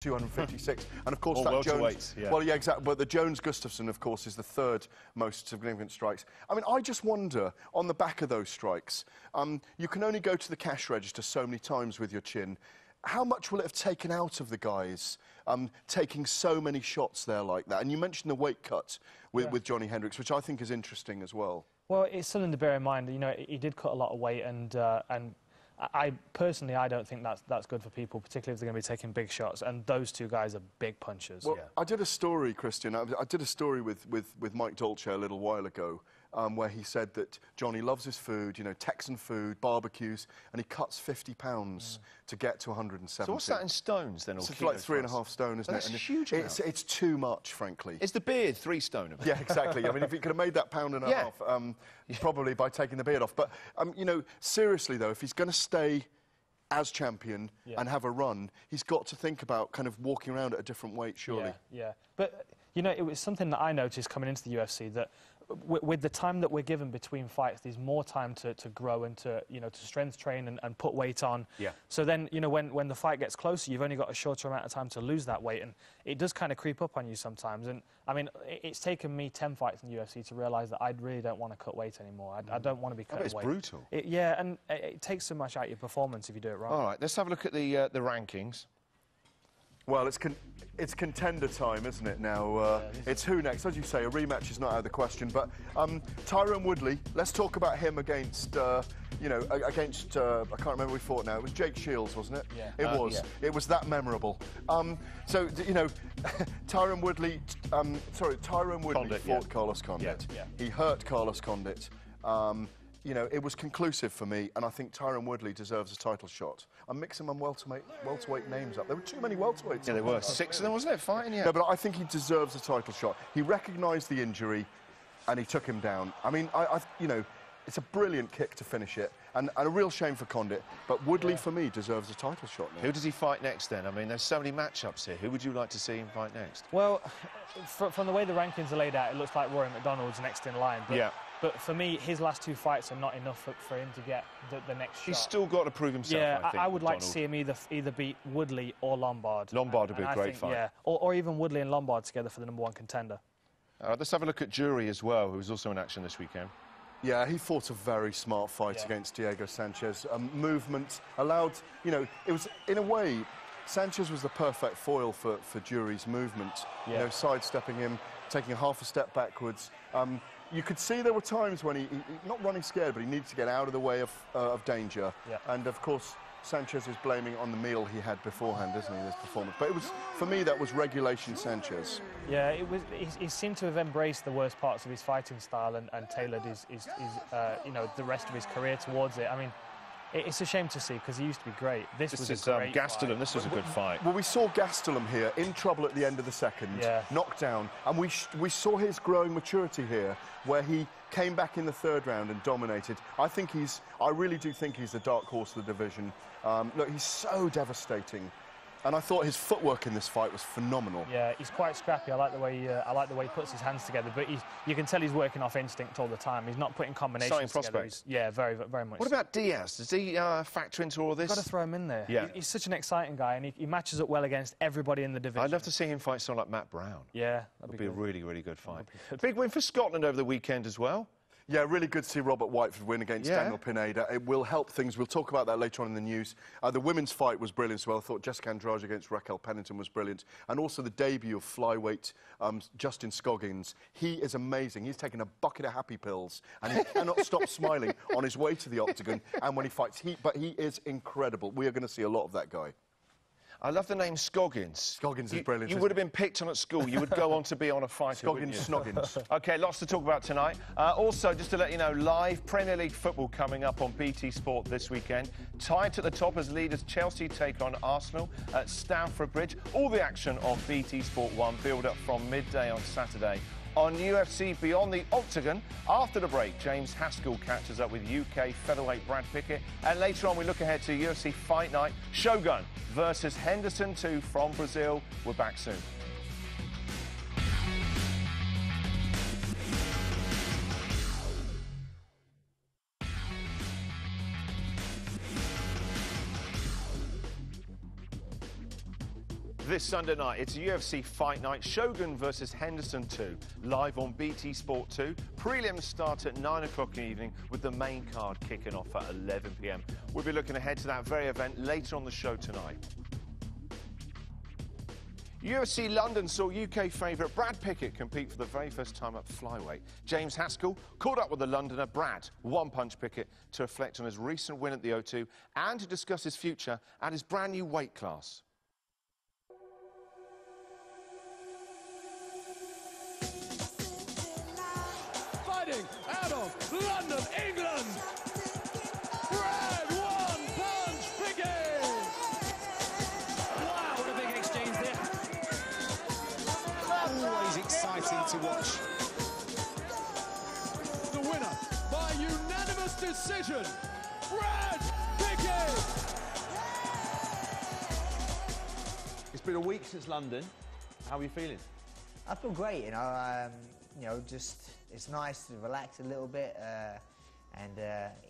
256, and of course Or that Jones. welterweights, yeah. Well, yeah, exactly. But the Jones-Gustafsson, of course, is the third most significant strikes. I mean, I just wonder, on the back of those strikes, you can only go to the cash register so many times with your chin. How much will it have taken out of the guys taking so many shots there like that? And you mentioned the weight cut with Johnny Hendricks, which I think is interesting as well. Well, it's something to bear in mind. You know, he did cut a lot of weight, and I personally, I don't think that's good for people, particularly if they're going to be taking big shots. And those two guys are big punchers. Well, I did a story, Christian. I did a story with Mike Dolce a little while ago, where he said that Johnny loves his food, you know, Texan food, barbecues, and he cuts 50 pounds to get to 170. So what's that in stones then? Or it's like 3.5 stone, isn't it? That's a huge amount. It's too much, frankly. Is the beard 3 stone? Yeah, exactly. I mean, if he could have made that pound and a half, probably by taking the beard off. But, you know, seriously, though, if he's going to stay as champion and have a run, he's got to think about kind of walking around at a different weight, surely. Yeah. But, you know, it was something that I noticed coming into the UFC, that with the time that we're given between fights, there's more time to grow and to, you know, to strength train and put weight on. Yeah. So then, you know, when the fight gets closer, you've only got a shorter amount of time to lose that weight, and it does kind of creep up on you sometimes. And, I mean, it's taken me 10 fights in the UFC to realise that I really don't want to cut weight anymore. I don't want to be cutting weight. It's brutal. Yeah, and it takes so much out of your performance if you do it wrong. All right, let's have a look at the rankings. Well, it's contender time, isn't it, now? It's who next? As you say, a rematch is not out of the question, but Tyron Woodley, let's talk about him against, you know, against, I can't remember who we fought now. It was Jake Shields, wasn't it? Yeah. It was. Yeah. It was that memorable. So, you know, Tyron Woodley fought Carlos Condit. Yeah. He hurt Carlos Condit. You know, it was conclusive for me, and I think Tyron Woodley deserves a title shot. I'm mixing my welterweight names up. There were too many welterweights. Yeah, there were 6 of them, wasn't it, fighting? Yeah. No, but I think he deserves a title shot. He recognised the injury, and he took him down. I mean, you know, it's a brilliant kick to finish it, and a real shame for Condit. But Woodley, for me, deserves a title shot now. Who does he fight next, then? I mean, there's so many matchups here. Who would you like to see him fight next? Well, from the way the rankings are laid out, it looks like Rory McDonald's next in line. But, but for me, his last 2 fights are not enough for him to get the next shot. He's still got to prove himself, I think, I would like to see him either beat Woodley or Lombard. Lombard would be a great fight. Yeah, or even Woodley and Lombard together for the #1 contender. Let's have a look at Jury as well, who's also in action this weekend. Yeah, he fought a very smart fight against Diego Sanchez. Movement allowed, you know, it was, in a way, Sanchez was the perfect foil for Jury's movement. You know, sidestepping him, taking half a step backwards. You could see there were times when he not running scared, but he needed to get out of the way of danger. And, of course, Sanchez is blaming on the meal he had beforehand, isn't he, this performance? But it was, for me, that was regulation Sanchez. Yeah, it was. He seemed to have embraced the worst parts of his fighting style and tailored his you know, the rest of his career towards it. I mean, it's a shame to see, because he used to be great. This was a great Gastelum. fight. This was a good fight. Well, we saw Gastelum here in trouble at the end of the second, knocked down, and we saw his growing maturity here, where he came back in the 3rd round and dominated. I really do think he's the dark horse of the division. Look, he's so devastating. And I thought his footwork in this fight was phenomenal. Yeah, he's quite scrappy. I like the way he puts his hands together. But you can tell he's working off instinct all the time. He's not putting combinations together. Yeah, very much. What about Diaz? Does he factor into all this? Got to throw him in there. Yeah. He's such an exciting guy, and he matches up well against everybody in the division. I'd love to see him fight someone like Matt Brown. Yeah, that'd be a really, really good fight. Big win for Scotland over the weekend as well. Yeah, really good to see Robert Whiteford win against Daniel Pineda. It will help things. We'll talk about that later on in the news. The women's fight was brilliant as well. I thought Jessica Andrade against Raquel Pennington was brilliant. And also the debut of flyweight Justin Scoggins. He is amazing. He's taken a bucket of happy pills, and he cannot stop smiling on his way to the octagon and when he fights. But he is incredible. We are going to see a lot of that guy. I love the name Scoggins. Scoggins is brilliant. You would have been picked on at school. You would go on to be on a fighter. Scoggins, Snoggins. OK, lots to talk about tonight. Also, just to let you know, live Premier League football coming up on BT Sport this weekend. Tied at the top as leaders Chelsea take on Arsenal at Stamford Bridge. All the action on BT Sport 1, build-up from midday on Saturday. On UFC Beyond the Octagon, after the break, James Haskell catches up with UK featherweight Brad Pickett. And later on, we look ahead to UFC Fight Night, Shogun versus Henderson 2 from Brazil. We're back soon. this Sunday night, it's a UFC fight night. Shogun versus Henderson 2, live on BT Sport 2. Prelims start at 9 o'clock in the evening, with the main card kicking off at 11 p.m. We'll be looking ahead to that very event later on the show tonight. UFC London saw UK favourite Brad Pickett compete for the very first time at flyweight. James Haskell caught up with the Londoner Brad, one-punch Pickett, to reflect on his recent win at the O2 and to discuss his future at his brand new weight class. Fighting out of London, England, Brad one-punch Pickett! Wow, what a big exchange there. Always exciting to watch. The winner by unanimous decision, Brad Pickett! It's been a week since London. How are you feeling? I feel great, just it's nice to relax a little bit and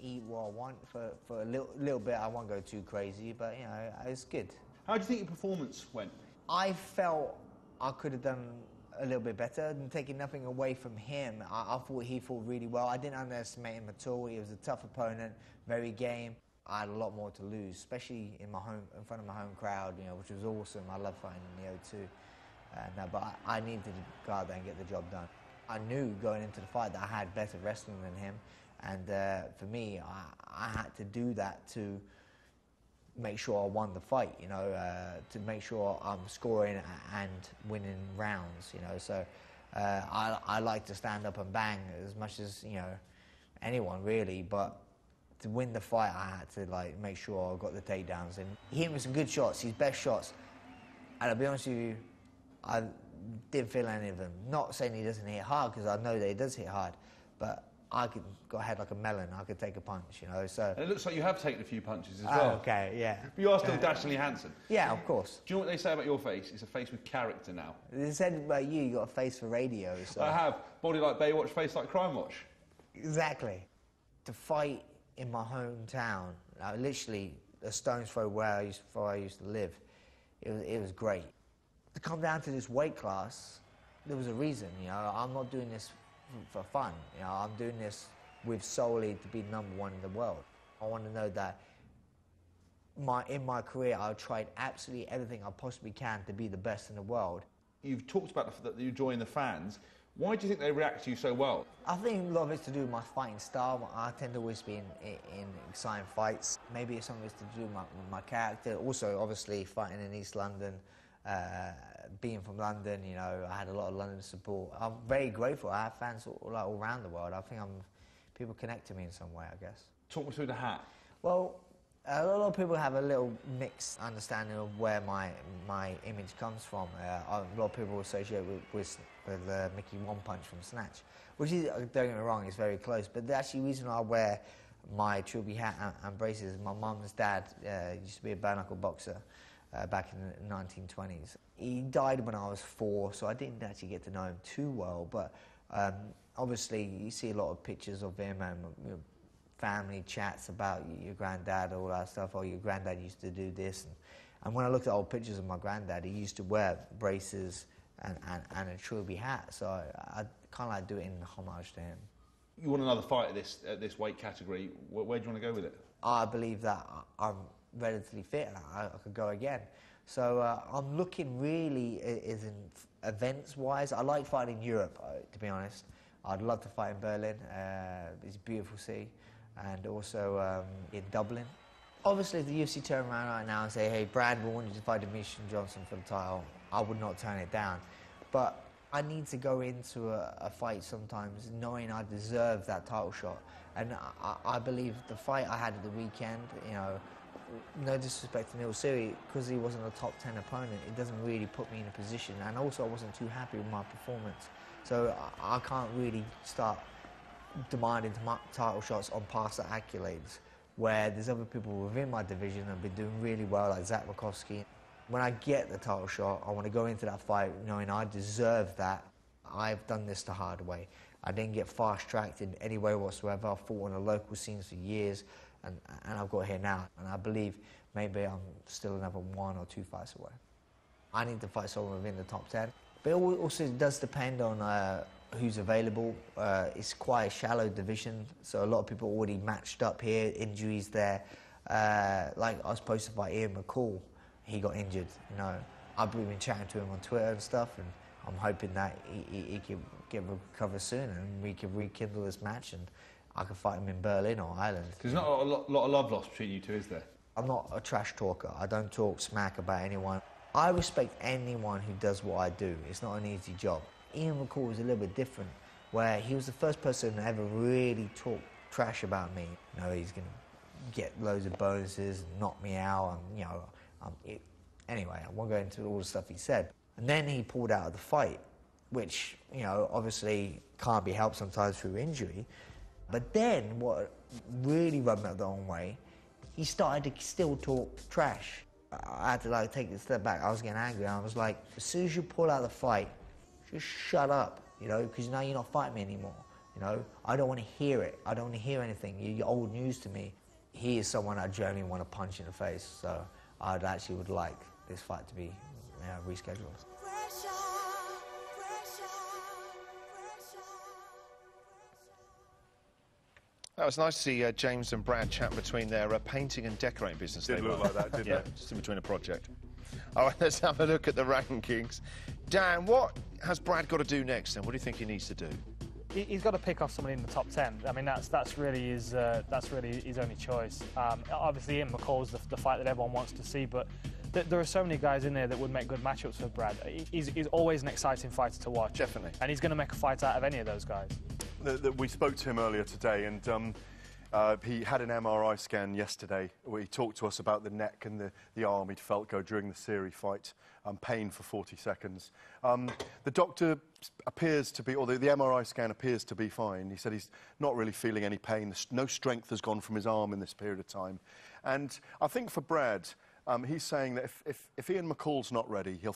eat what I want for a little bit. I won't go too crazy, but it's good. How do you think your performance went? I felt I could have done a little bit better, and taking nothing away from him. I thought he fought really well. I didn't underestimate him at all. He was a tough opponent, very game. I had a lot more to lose, especially in front of my home crowd, which was awesome. I love fighting in the O2. But I needed to go out there and get the job done. I knew going into the fight that I had better wrestling than him, and for me, I had to do that to make sure I won the fight, to make sure I'm scoring and winning rounds, So I like to stand up and bang as much as, anyone really, but to win the fight, I had to make sure I got the takedowns. And he hit me some good shots, his best shots. And I'll be honest with you, I didn't feel any of them. Not saying he doesn't hit hard, because I know that he does hit hard, but I could go ahead like a melon. I could take a punch, so... And it looks like you have taken a few punches as well. Okay, yeah. But you are still dashingly handsome. Yeah, of course. Do you know what they say about your face? It's a face with character now. They said about you got a face for radio, so... I have. Body like Baywatch, face like Crime Watch. Exactly. To fight in my hometown, literally a stone's throw where I used to live, it was great. To come down to this weight class, there was a reason, I'm not doing this for fun, I'm doing this with solely to be #1 in the world. I want to know that in my career, I've tried absolutely everything I possibly can to be the best in the world. You've talked about that you're enjoying the fans. Why do you think they react to you so well? I think a lot of it's to do with my fighting style. I tend to always be in exciting fights. Maybe it's something to do with my character. Also, obviously, fighting in East London, being from London, I had a lot of London support. I'm very grateful. I have fans all around the world. I think people connect to me in some way, I guess. Talk me through the hat. Well, a lot of people have a little mixed understanding of where my image comes from. A lot of people associate with Mickey One Punch from Snatch, which is, don't get me wrong, is very close. But the actual reason I wear my trilby hat and braces, my mum's dad used to be a bare-knuckle boxer back in the 1920s. He died when I was 4, so I didn't actually get to know him too well. But obviously, you see a lot of pictures of him and family chats about your granddad, all that stuff. Oh, your granddad used to do this. And when I look at old pictures of my granddad, he used to wear braces and a trilby hat. So I kind of do it in homage to him. You want another fight at this weight category. Where do you want to go with it? I believe that I'm relatively fit and I could go again. So I'm looking really as in events-wise. I like fighting in Europe, to be honest. I'd love to fight in Berlin. It's a beautiful city. And also in Dublin. Obviously, if the UFC turn around right now and say, hey, Brad, we want you to fight Demetrius Johnson for the title, I would not turn it down. But I need to go into a fight sometimes knowing I deserve that title shot. And I believe the fight I had at the weekend, no disrespect to Neil Siri, because he wasn't a top 10 opponent, it doesn't really put me in a position. And also, I wasn't too happy with my performance. So I can't really start demanding title shots on past accolades, where there's other people within my division that have been doing really well, like Zach Rakowski. When I get the title shot, I want to go into that fight knowing I deserve that. I've done this the hard way. I didn't get fast-tracked in any way whatsoever. I fought on the local scenes for years, and I've got here now. And I believe maybe I'm still another 1 or 2 fights away. I need to fight someone within the top 10. But it also does depend on who's available. It's quite a shallow division, so a lot of people already matched up here, injuries there. Like I was supposed to fight Ian McCall, he got injured, you know. I've been chatting to him on Twitter and stuff, and I'm hoping that he can recover soon and we can rekindle this match and I can fight him in Berlin or Ireland. There's not a lot of love lost between you two, is there? I'm not a trash talker. I don't talk smack about anyone. I respect anyone who does what I do. It's not an easy job. Ian McCall was a little bit different, where he was the first person to ever really talk trash about me. You know, he's going to get loads of bonuses and knock me out, and, you know, anyway, I won't go into all the stuff he said. And then he pulled out of the fight, which, you know, obviously can't be helped sometimes through injury. But then what really rubbed me the wrong way, he started to still talk trash. I had to like take a step back. I was getting angry. I was like, as soon as you pull out of the fight, just shut up, you know, because now you're not fighting me anymore. You know, I don't want to hear it. I don't want to hear anything. You're old news to me. He is someone I genuinely want to punch in the face. So I'd actually would like this fight to be rescheduled. That was nice to see James and Brad chat between their painting and decorating business. Did look like that, didn't yeah, it? just in between a project. All right, let's have a look at the rankings. Dan, what has Brad got to do next then? What do you think he needs to do? He's got to pick off somebody in the top 10. I mean, that's really his only choice. Obviously, Ian McCall's the fight that everyone wants to see, but there are so many guys in there that would make good matchups for Brad. He's always an exciting fighter to watch. Definitely. And he's going to make a fight out of any of those guys. We spoke to him earlier today, and he had an MRI scan yesterday where he talked to us about the neck and the arm he'd felt go during the Siri fight, pain for 40 seconds. The doctor appears to be, or the MRI scan appears to be fine. He said he's not really feeling any pain. No strength has gone from his arm in this period of time. And I think for Brad, he's saying that if Ian McCall's not ready, he'll